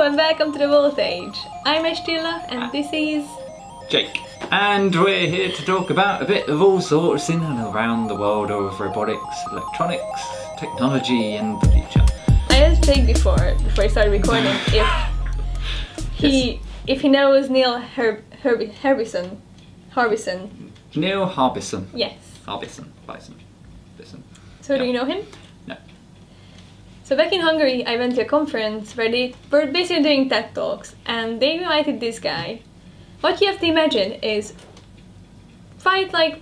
Hello and welcome to the Voltage. I'm Estilla and this is Jake. And we're here to talk about a bit of all sorts in and around the world of robotics, electronics, technology and the future. I asked Jake before I started recording if he knows Neil Harbisson. Neil Harbisson. Yes. Harbisson. So do you know him? No. So back in Hungary I went to a conference where they were basically doing TED Talks and they invited this guy. What you have to imagine is quite like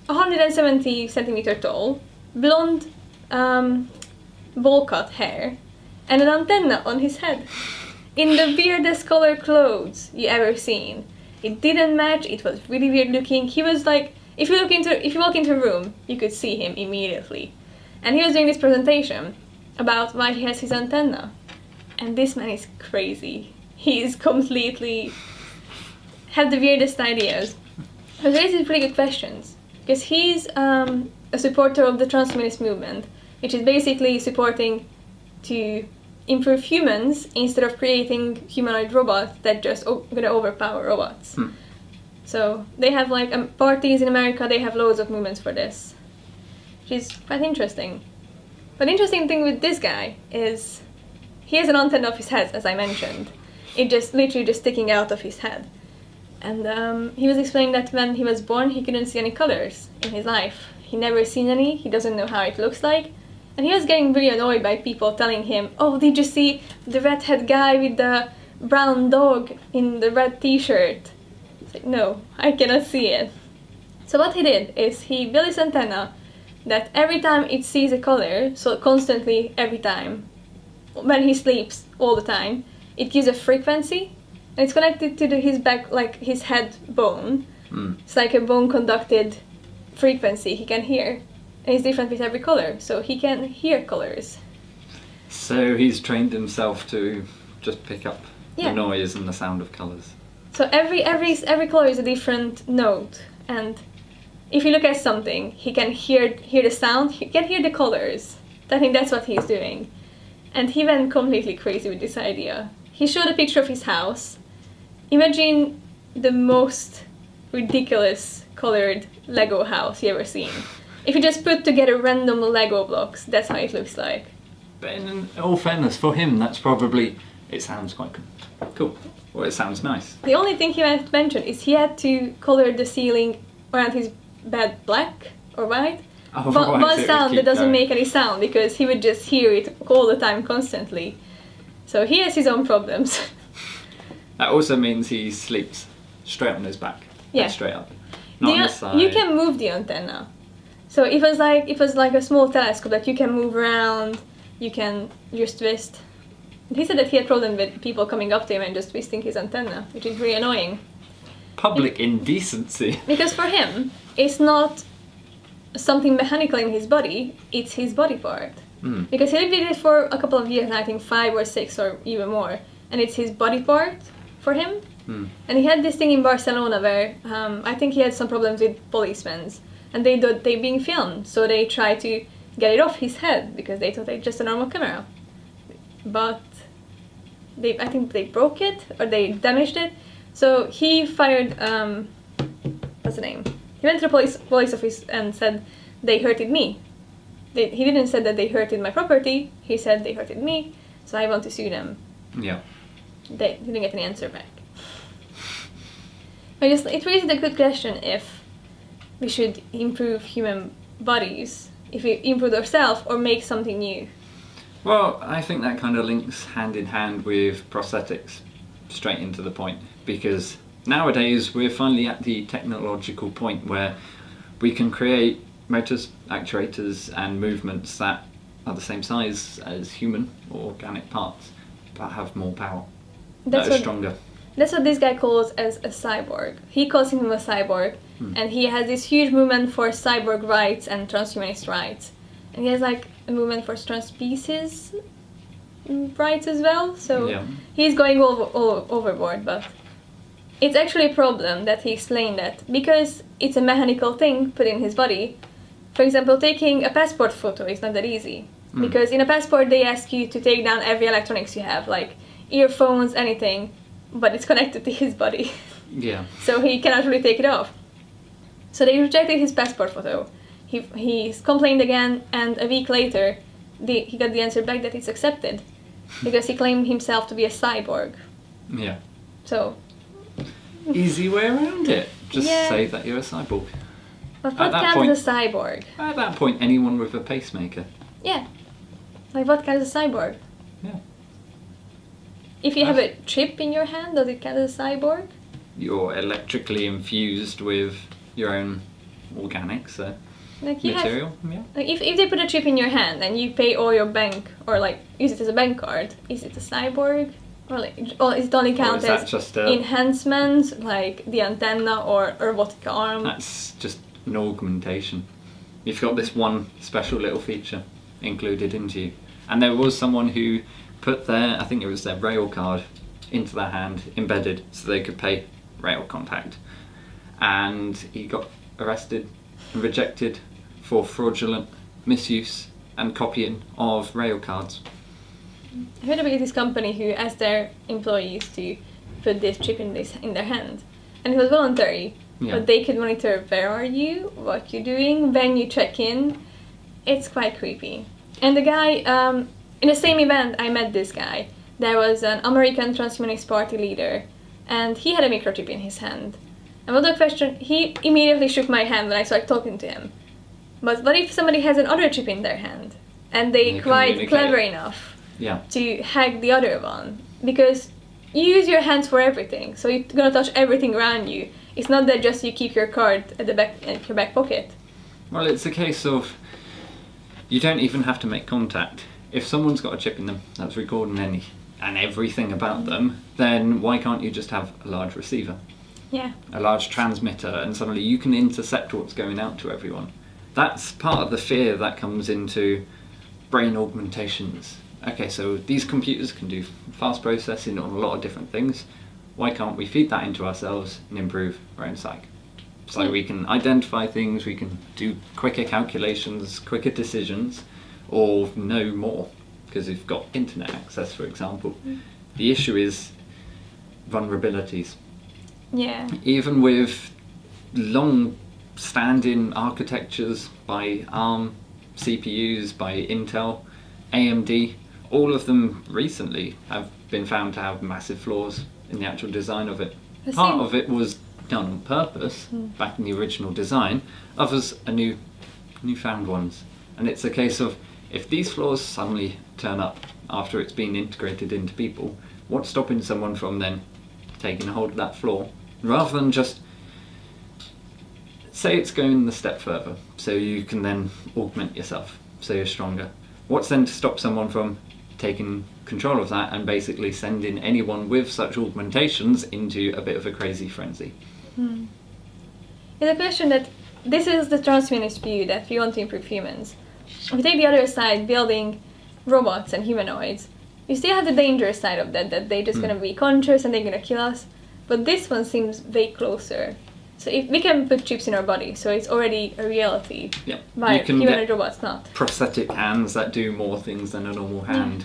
170 centimeter tall, blonde, bowl cut hair, and an antenna on his head. In the weirdest color clothes you ever seen. It didn't match, it was really weird looking. He was like, if you walk into a room, you could see him immediately. And he was doing this presentation about why he has his antenna. And this man is crazy. He is completely have the weirdest ideas. But raises pretty good questions. Because he's a supporter of the transhumanist movement, which is basically supporting to improve humans instead of creating humanoid robots that just gonna overpower robots. So they have like parties in America, they have loads of movements for this, which is quite interesting. But the interesting thing with this guy is he has an antenna of his head, as I mentioned. It just literally just sticking out of his head. And he was explaining that when he was born, he couldn't see any colors in his life. He never seen any, he doesn't know how it looks like. And he was getting really annoyed by people telling him, oh, did you see the redhead guy with the brown dog in the red t-shirt? It's like, no, I cannot see it. So what he did is he built this antenna that every time it sees a color, so constantly every time, when he sleeps all the time, it gives a frequency, and it's connected to his back, like his head bone. It's like a bone conducted frequency he can hear. And it's different with every color, so he can hear colors. So he's trained himself to just pick up the noise and the sound of colours. So every color is a different note, and if you look at something, he can hear the sound, he can hear the colors. I think that's what he's doing. And he went completely crazy with this idea. He showed a picture of his house. Imagine the most ridiculous colored Lego house you ever seen. If you just put together random Lego blocks, that's how it looks like. But in all fairness, for him, that's probably, it sounds quite cool. Well, it sounds nice. The only thing he had to mention is he had to color the ceiling around his bed black or white. Oh, but right, one so sound that doesn't going. make any sound because he would just hear it all the time constantly. So he has his own problems. That also means he sleeps straight on his back. Yeah. Straight up. Not on his side. You can move the antenna. So it was like a small telescope that you can move around, you can just twist. He said that he had problem with people coming up to him and just twisting his antenna, which is really annoying. Public indecency. Because for him, it's not something mechanical in his body, it's his body part. Because he lived with it for a couple of years, I think 5 or 6 or even more, and it's his body part for him. And he had this thing in Barcelona where I think he had some problems with policemen, and they being filmed, so they tried to get it off his head because they thought it's just a normal camera. But I think they broke it or they damaged it. So he fired, what's the name? He went to the police office and said, they hurted me. He didn't say that they hurted my property, he said they hurted me, so I want to sue them. Yeah. They didn't get any answer back. But it raises a good question if we should improve human bodies, if we improve ourselves or make something new. Well, I think that kind of links hand in hand with prosthetics, straight into the point, because nowadays we're finally at the technological point where we can create motors, actuators and movements that are the same size as human or organic parts, but have more power, that are stronger. That's what this guy calls as a cyborg. He calls him a cyborg, and he has this huge movement for cyborg rights and transhumanist rights. And he has like a movement for trans-species rights as well, so he's going all overboard, but it's actually a problem that he explained that because it's a mechanical thing put in his body. For example, taking a passport photo is not that easy, because in a passport they ask you to take down every electronics you have, like earphones, anything, but it's connected to his body. Yeah. So he cannot really take it off. So they rejected his passport photo. He's complained again, and a week later, he got the answer back that it's accepted, because he claimed himself to be a cyborg. Yeah. So, Easy way around it. Just Yeah. say that you're a cyborg. but At what that counts point- as a cyborg? At that point, anyone with a pacemaker. Yeah. Like, what counts as a cyborg? Yeah. If you have a chip in your hand, does it count as a cyborg? You're electrically infused with your own organics, so Like, you material. Yeah. Like if they put a chip in your hand and you pay all your bank, or like use it as a bank card, is it a cyborg? Or like, or is it only Or count is that as just a, enhancements, like the antenna or a robotic arm? that's just an augmentation. You've got this one special little feature included into you. And there was someone who put their, I think it was their rail card, into their hand, embedded, so they could pay rail contact. And he got arrested and rejected for fraudulent misuse and copying of rail cards. I heard about this company who asked their employees to put this chip in their hand, and it was voluntary. Yeah. But they could monitor where are you, what you're doing, when you check in. It's quite creepy. And the guy, in the same event, I met this guy. There was an American Transhumanist Party leader, and he had a microchip in his hand. And what the question, he immediately shook my hand when I started talking to him. But what if somebody has another chip in their hand, and They they quite communicate. clever enough Yeah. to hack the other one? Because you use your hands for everything, so you're gonna touch everything around you. It's not that just you keep your card at your back pocket. Well, it's a case of you don't even have to make contact. If someone's got a chip in them that's recording everything about them, then why can't you just have a large receiver, Yeah. a large transmitter, and suddenly you can intercept what's going out to everyone? That's part of the fear that comes into brain augmentations. Okay, so these computers can do fast processing on a lot of different things. Why can't we feed that into ourselves and improve our own psyche? So we can identify things, we can do quicker calculations, quicker decisions, or know more, because we've got internet access, for example. The issue is vulnerabilities. Yeah. Even with long-standing architectures by ARM, CPUs by Intel, AMD, all of them recently have been found to have massive flaws in the actual design of it. The Part same- of it was done on purpose back in the original design, others are newfound ones. And it's a case of, if these flaws suddenly turn up after it's been integrated into people, what's stopping someone from then taking a hold of that flaw, rather than just say it's going a step further, so you can then augment yourself, so you're stronger. What's then to stop someone from taking control of that and basically sending anyone with such augmentations into a bit of a crazy frenzy? It's a question that this is the transhumanist view that we want to improve humans. If we take the other side, building robots and humanoids, you still have the dangerous side of that they're just gonna be conscious and they're gonna kill us. But this one seems way closer. So if we can put chips in our body, so it's already a reality. Yeah, But you can humanoid get robots not. prosthetic hands that do more things than a normal hand.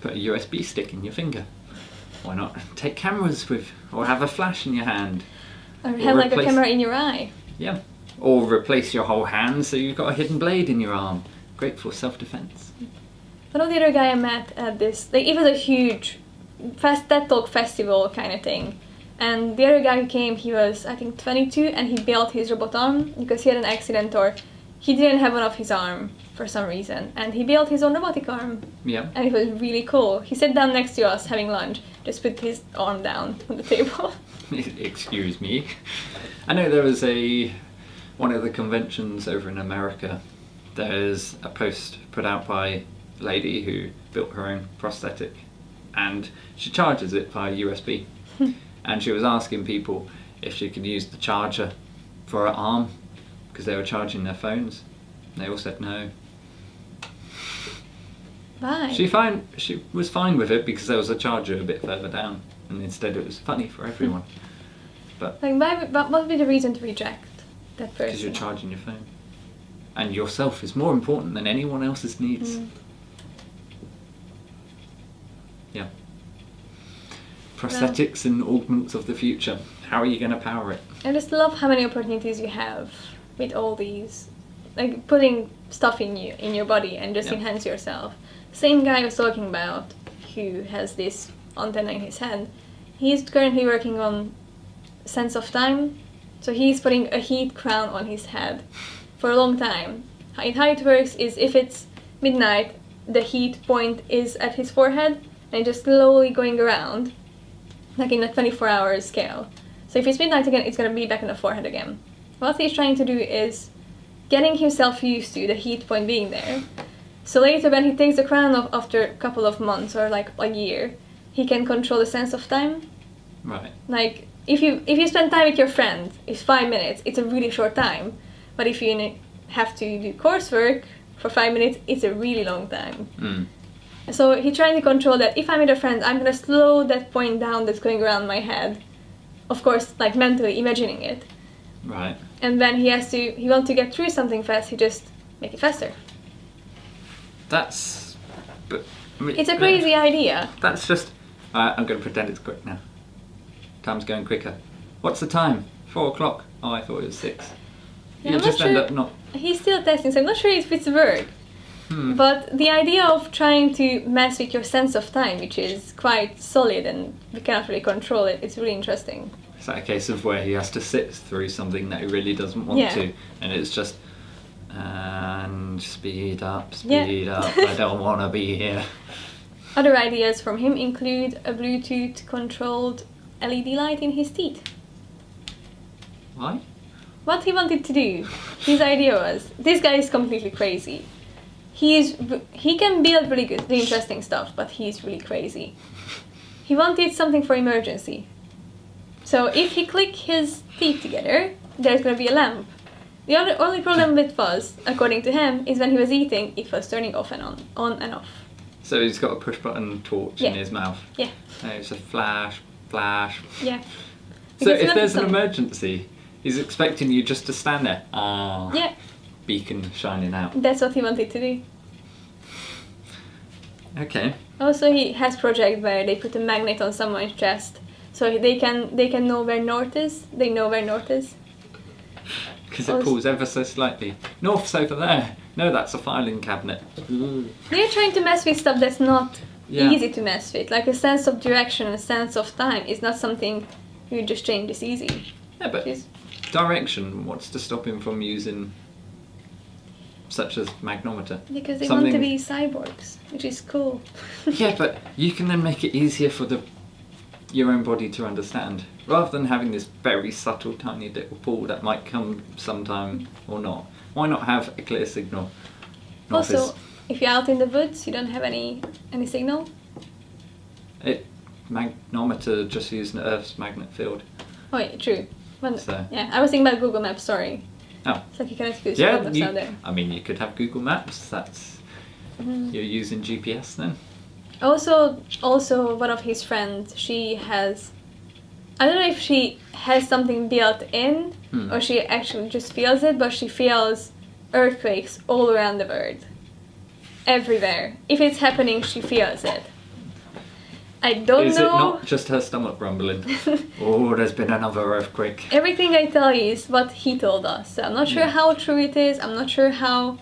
Put a USB stick in your finger. Why not take cameras with, or have a flash in your hand? Or have like a replace- camera in your eye. Yeah. Or replace your whole hand so you've got a hidden blade in your arm. Great for self-defense. One of the other guy I met at this, like it was a huge TED Talk festival kind of thing. And the other guy who came, he was I think 22, and he built his robot arm because he had an accident, or he didn't have one of his arm for some reason, and he built his own robotic arm, Yeah. and it was really cool. He sat down next to us having lunch, just put his arm down on the table. Excuse me. I know there was one of the conventions over in America. There's a post put out by a lady who built her own prosthetic, and she charges it via USB. And she was asking people if she could use the charger for her arm because they were charging their phones. And they all said no. Why? She was fine with it because there was a charger a bit further down, and instead it was funny for everyone. Like, what would be the reason to reject that person? Because you're charging your phone. And yourself is more important than anyone else's needs. Yeah. prosthetics and augments of the future. How are you going to power it? I just love how many opportunities you have with all these, like putting stuff in your body and just Yeah. enhance yourself. Same guy I was talking about, who has this antenna in his head. He's currently working on sense of time, so he's putting a heat crown on his head for a long time. How it works is if it's midnight, the heat point is at his forehead and just slowly going around, like in a 24-hour scale. So if it's midnight again, it's gonna be back on the forehead again. What he's trying to do is getting himself used to the heat point being there. So later when he takes the crown off after a couple of months or like a year, he can control the sense of time. Right. Like if you spend time with your friend, it's 5 minutes, it's a really short time. But if you have to do coursework for 5 minutes, it's a really long time. Mm. So he's trying to control that. If I'm with a friend, I'm gonna slow that point down that's going around my head. Of course, like mentally imagining it. Right. And when he wants to get through something fast, he just make it faster. That's... But, I mean, It's a crazy idea. That's just... I'm going to pretend it's quick now. Time's going quicker. What's the time? 4 o'clock. Oh, I thought it was 6. Yeah, You'll I'm just not end sure- up not... He's still testing, so I'm not sure if it's work. Hmm. But the idea of trying to mess with your sense of time, which is quite solid and we cannot really control it, it's really interesting. Is that a case of where he has to sit through something that he really doesn't want Yeah. to, and it's just and speed up, Yeah. I don't want to be here. Other ideas from him include a Bluetooth controlled LED light in his teeth. Why? What he wanted to do, his idea was, this guy is completely crazy. He can build really good, really interesting stuff, but he's really crazy. He wanted something for emergency. So if he click his teeth together, there's gonna be a lamp. The only problem with was, according to him, is when he was eating, it was turning off and on and off. So he's got a push button torch in Yeah. his mouth. Yeah, And it's a flash, flash. yeah. So Because he if wanted there's an some- emergency, he's expecting you just to stand there. Ah, Yeah, beacon shining out. that's what he wanted to do. Okay. Also, he has project where they put a magnet on someone's chest, so they can know where north is. They know where north is. Because it Also- pulls ever so slightly. North's over there. No, that's a filing cabinet. Ooh. They're trying to mess with stuff that's not Yeah. easy to mess with. Like a sense of direction and a sense of time is not something you just change this easy. Yeah, but It's- direction, what's to stop him from using such as magnometer? Because they want to Something- be cyborgs, which is cool. Yeah, but you can then make it easier for your own body to understand, rather than having this very subtle, tiny little pull that might come sometime or not. Why not have a clear signal? Not Also, this- if you're out in the woods, you don't have any signal. magnometer just using Earth's magnet field. Oh yeah, true. But, So- yeah, I was thinking about Google Maps. Sorry. Oh, It's like you cannot use yeah. Google Maps out there. I mean, you could have Google Maps. That's Mhm. you're using GPS then. Also, one of his friends, she has. I don't know if she has something built in Hmm. or she actually just feels it, but she feels earthquakes all around the world. Everywhere. If it's happening, she feels it. I don't Is know. it not just her stomach rumbling? Oh, there's been another earthquake. Everything I tell you is what he told us. So I'm not sure Yeah. how true it is. I'm not sure how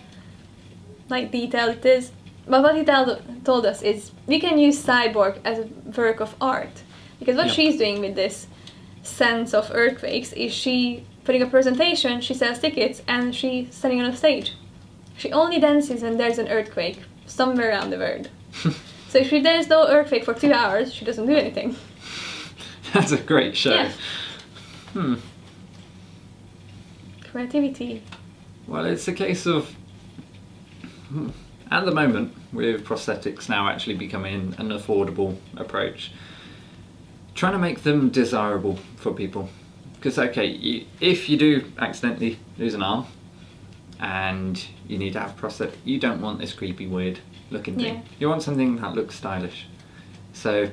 detailed it is. But what he told us is we can use cyborg as a work of art. Because what Yeah. she's doing with this sense of earthquakes is she putting a presentation, she sells tickets, and she's standing on a stage. She only dances when there's an earthquake somewhere around the world. So if there's no earthquake for 2 hours, she doesn't do anything. That's a great show. Yeah. Hmm. Creativity. Well, it's a case of, at the moment, with prosthetics now actually becoming an affordable approach, trying to make them desirable for people. Because, okay, if you do accidentally lose an arm and you need to have a prosthetic, you don't want this creepy, weird looking thing. Yeah. You want something that looks stylish. So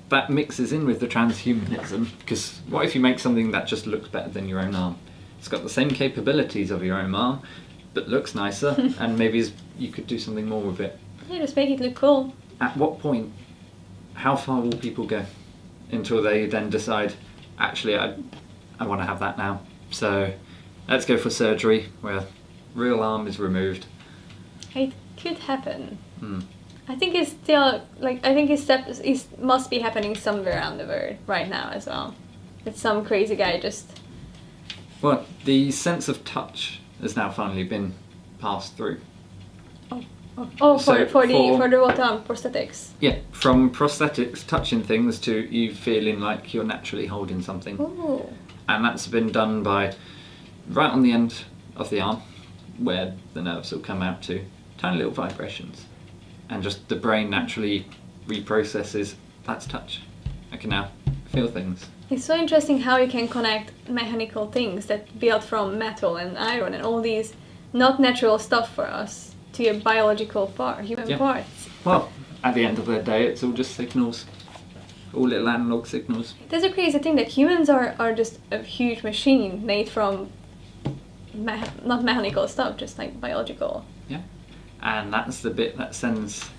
that mixes in with the transhumanism, because what if you make something that just looks better than your own arm? It's got the same capabilities of your own arm, but looks nicer, and maybe you could do something more with it. Yeah, just make it look cool. At what point, how far will people go? until they then decide, actually, I want to have that now. So let's go for surgery where real arm is removed. It could happen. Hmm. I think it's still I think it must be happening somewhere around the world right now as well. It's some crazy guy just. Well, the sense of touch has now finally been passed through. Oh, So for the what prosthetics. Yeah, from prosthetics touching things to you feeling like you're naturally holding something. Oh. And that's been done by right on the end of the arm, where the nerves will come out to tiny little vibrations. And just the brain naturally reprocesses, that's touch. I can now feel things. It's so interesting how you can connect mechanical things that built from metal and iron and all these not natural stuff for us to your biological human parts. Well, at the end of the day, it's all just signals. All little analog signals. That's a crazy thing that humans are just a huge machine made from not mechanical stuff, just like biological. Yeah. And that's the bit that sends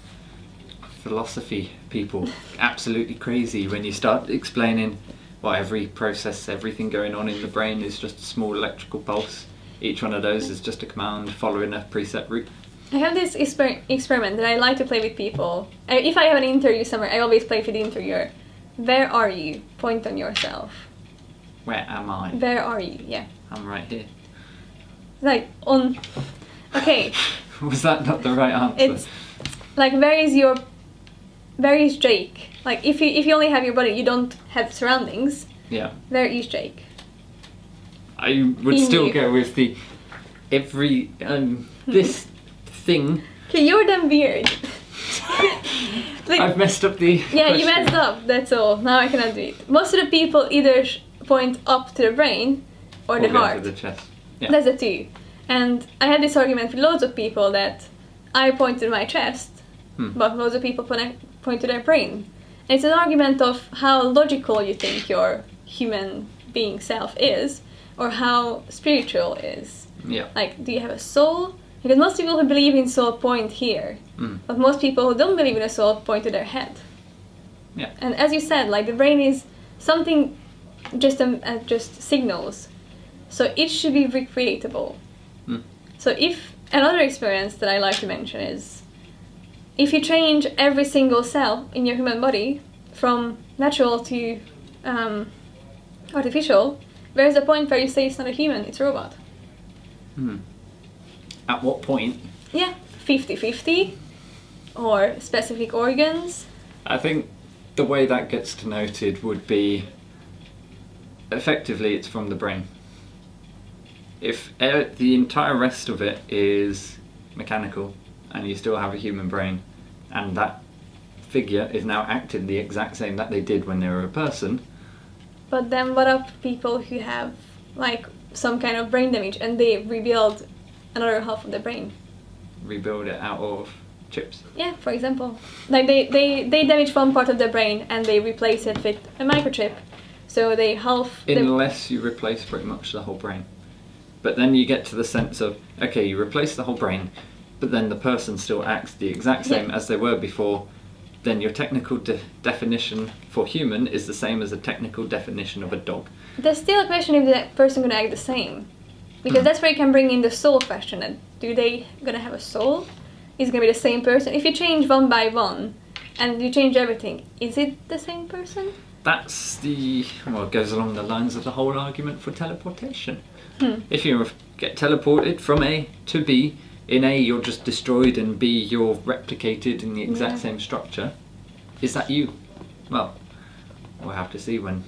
philosophy people absolutely crazy when you start explaining every process, everything going on in the brain is just a small electrical pulse. Each one of those is just a command following a preset route. I have this experiment that I like to play with people. If I have an interview somewhere, I always play with the interviewer. Where are you? Point on yourself. Where am I? Where are you? Yeah. I'm right here. Like on. Okay. Was that not the right answer? It's like where is Jake? Like if you only have your body, you don't have surroundings. Yeah. Where is Jake? I would still go with the this thing. Okay, you're damn weird. I've messed up the Yeah, question. you messed up, that's all. Now I cannot do it. Most of the people either point up to the brain or the go heart. to the chest. Yeah. That's the two. And I had this argument with loads of people that I point to my chest, but loads of people point to their brain. And it's an argument of how logical you think your human being self is, or how spiritual is. Yeah. Like, do you have a soul? Because most people who believe in soul point here, but most people who don't believe in a soul point to their head. Yeah. And as you said, like the brain is something just signals, so it should be recreatable. So if another experience that I like to mention is, if you change every single cell in your human body from natural to artificial, there's a point where you say it's not a human, it's a robot. At what point? Yeah, 50-50, or specific organs. I think the way that gets denoted would be, effectively it's from the brain. If the entire rest of it is mechanical and you still have a human brain, and that figure is now acting the exact same that they did when they were a person. But then what of people who have like some kind of brain damage and they rebuild another half of the brain? Rebuild it out of chips. Yeah, for example. Like they damage one part of the brain and they replace it with a microchip. So they Unless you replace pretty much the whole brain. But then you get to the sense of, okay, you replace the whole brain, but then the person still acts the exact same as they were before, then your technical definition for human is the same as a technical definition of a dog. There's still a question if that person gonna act the same. Because that's where you can bring in the soul question. And do they gonna have a soul? Is it gonna be the same person? If you change one by one and you change everything, is it the same person? That's it goes along the lines of the whole argument for teleportation. If you get teleported from A to B, in A you're just destroyed and B you're replicated in the exact same structure. Is that you? Well, we'll have to see when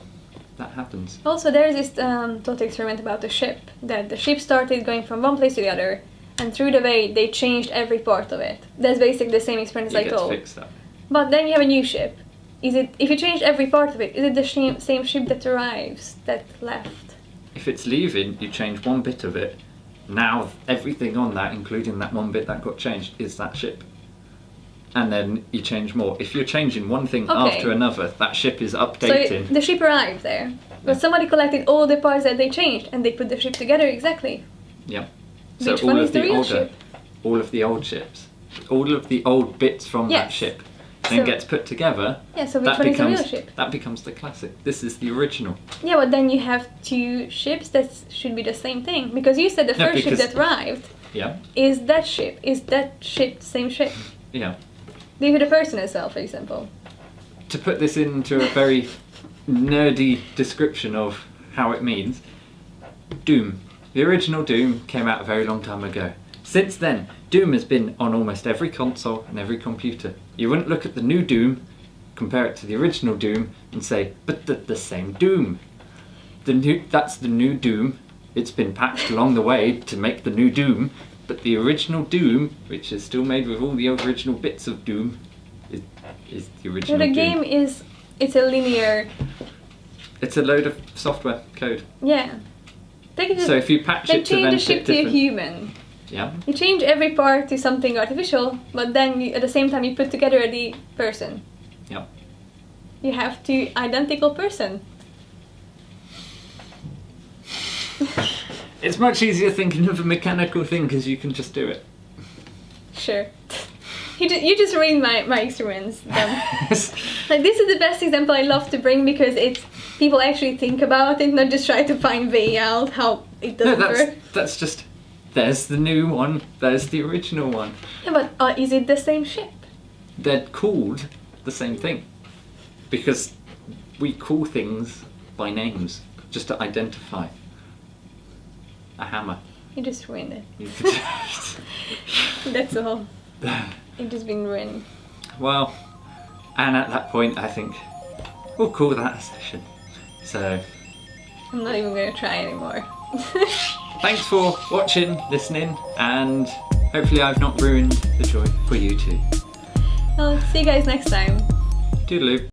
that happens. Also, there's this thought experiment about the ship. That the ship started going from one place to the other, and through the way they changed every part of it. That's basically the same experience I told. Fix that. But then you have a new ship. If you change every part of it, is it the same ship that arrives, that left? If it's leaving, you change one bit of it. Now everything on that, including that one bit that got changed, is that ship. And then you change more. If you're changing one thing after another, that ship is updating. So the ship arrived there, but somebody collected all the parts that they changed and they put the ship together exactly. Yeah. Which one is the real ship? All of the old ships. All of the old bits from that ship then So- gets put together, Yeah, so which that one is the real becomes ship? that becomes the classic. This is the original. Yeah, but then you have two ships that should be the same thing. Because you said the No, first ship because- that arrived Yeah, is that ship. Is that ship the same ship? yeah. Do you have the person as well, for example? To put this into a very nerdy description of how it means, Doom. The original Doom came out a very long time ago. Since then, Doom has been on almost every console and every computer. You wouldn't look at the new Doom, compare it to the original Doom, and say, but the same Doom. That's the new Doom. It's been patched along the way to make the new Doom, but the original Doom, which is still made with all the original bits of Doom, is the So original the Doom. game is, it's a linear, It's a load of software code. yeah. They can just So if you patch they it to change then the ship fit to a different, human. yeah, You change every part to something artificial, but then at the same time you put together the person. yeah. You have the identical person. It's much easier thinking of a mechanical thing because you can just do it. Sure. You just ruined my experiments. Like, this is the best example I love to bring because it's people actually think about it, not just try to find way out how it No, doesn't work. that's just. There's the new one. There's the original one. Yeah, but is it the same ship? They're called the same thing because we call things by names just to identify. A hammer. You just ruined it. You could- That's all. It just been ruined. Well, and at that point, I think we'll call that a session. So, I'm not even gonna try anymore. thanks for watching, listening, and hopefully I've not ruined the joy for you too. Well, see you guys next time. Toodaloo.